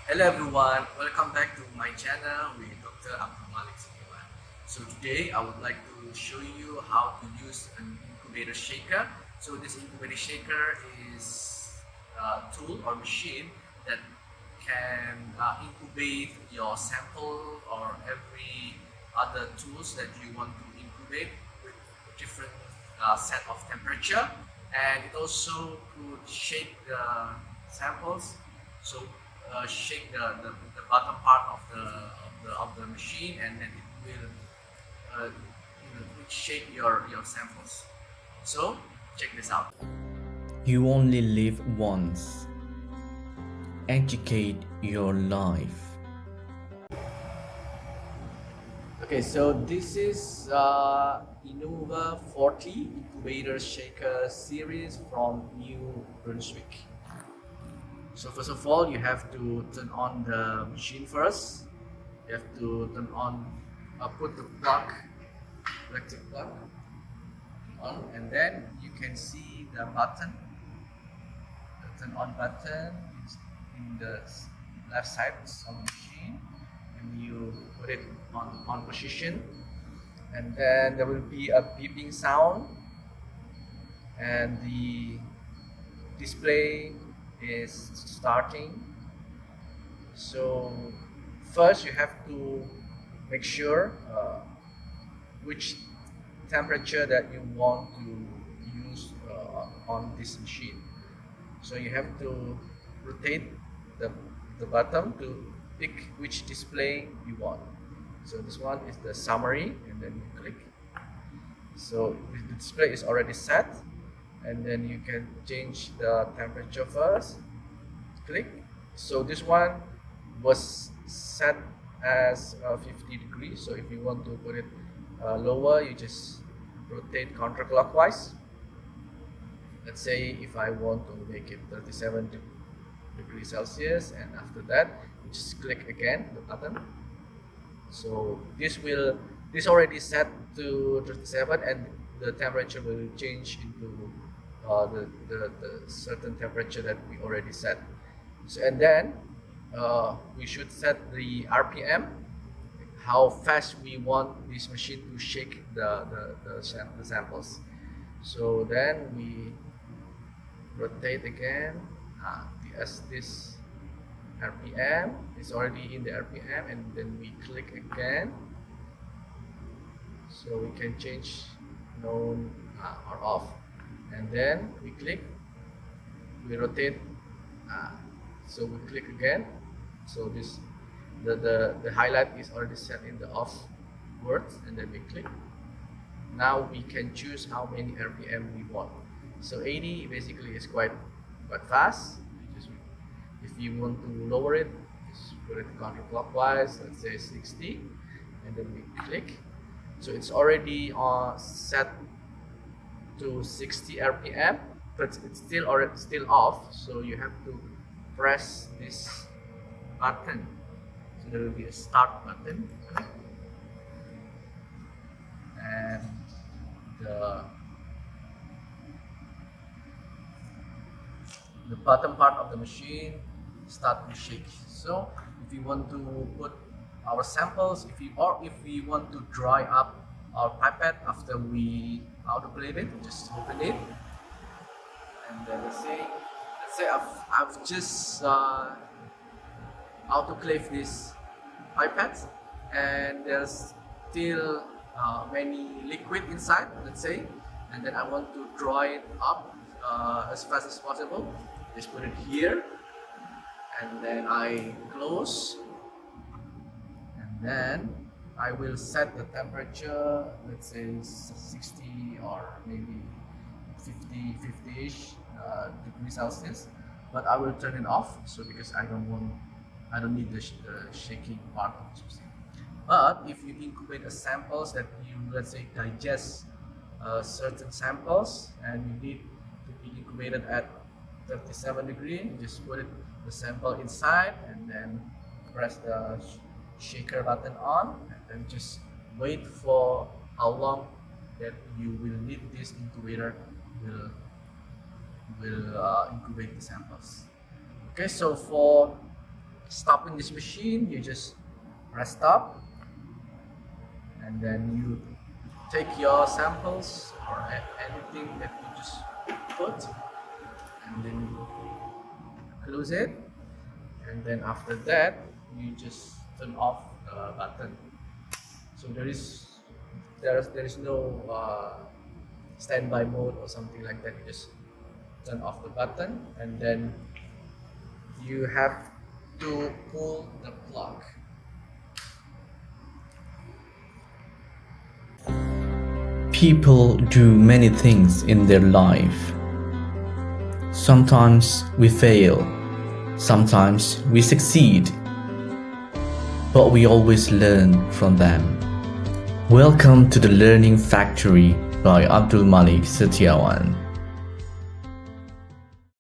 Hello everyone, welcome back to my channel with Dr. Abdul Malik. So today I would like to show you how to use an incubator shaker. So this incubator shaker is a tool or machine that can incubate your sample or every other tools that you want to incubate with different set of temperature, and it also could shake the samples. So shake the bottom part of the machine, and then it will shake your samples. So check this out. You only live once. Educate your life. Okay, so this is Innova 40 Incubator Shaker series from New Brunswick. So first of all, you have to turn on the machine first. You have to turn on, put the plug, electric plug on, and then you can see the button. The turn on button is in the left side on the machine, and you put it on position, and then there will be a beeping sound, and the display is starting. So first you have to make sure which temperature that you want to use on this machine. So you have to rotate the button to pick which display you want. So this one is the summary, and then you click. So the display is already set, and then you can change the temperature first. Click. So this one was set as 50 degrees. So if you want to put it lower, you just rotate counterclockwise. Let's say if I want to make it 37 degrees Celsius, and after that you just click again the button. So this already set to 37, and the temperature will change into the certain temperature that we already set. So, and then we should set the RPM, how fast we want this machine to shake the samples. So then we rotate again. This RPM is already in the RPM, and then we click again. So we can change on or off, and then we click, we rotate. So we click again. So this the highlight is already set in the off word, and then we click. Now we can choose how many RPM we want. So 80 basically is quite fast. If you want to lower it, just put it counterclockwise. Let's say 60, and then we click. So it's already set to 60 RPM, but it's still off. So you have to press this button. So there will be a start button, and the bottom part of the machine start to shake. So if we want to put our samples, if we want to dry up our pipette after we autoclave it, just open it, and then let's say I've just autoclave this pipette, and there's still many liquid inside, let's say, and then I want to dry it up as fast as possible. Just put it here, and then I close, and then I will set the temperature, let's say 60 or maybe 50-ish degrees Celsius, but I will turn it off. So because I don't need the shaking part of the machine. But if you incubate a samples that you, let's say, digest certain samples, and you need to be incubated at 37 degrees, you just put the sample inside, and then press the shaker button on, and then just wait for how long that you will need this incubator will incubate the samples. Okay, so for stopping this machine, you just press stop, and then you take your samples or anything that you just put, and then close it, and then after that you just turn off the button. So there is no standby mode or something like that. You just turn off the button, and then you have to pull the plug. People do many things in their life. Sometimes we fail, sometimes we succeed, but we always learn from them. Welcome to the Learning Factory by Abdul Malik Setiawan.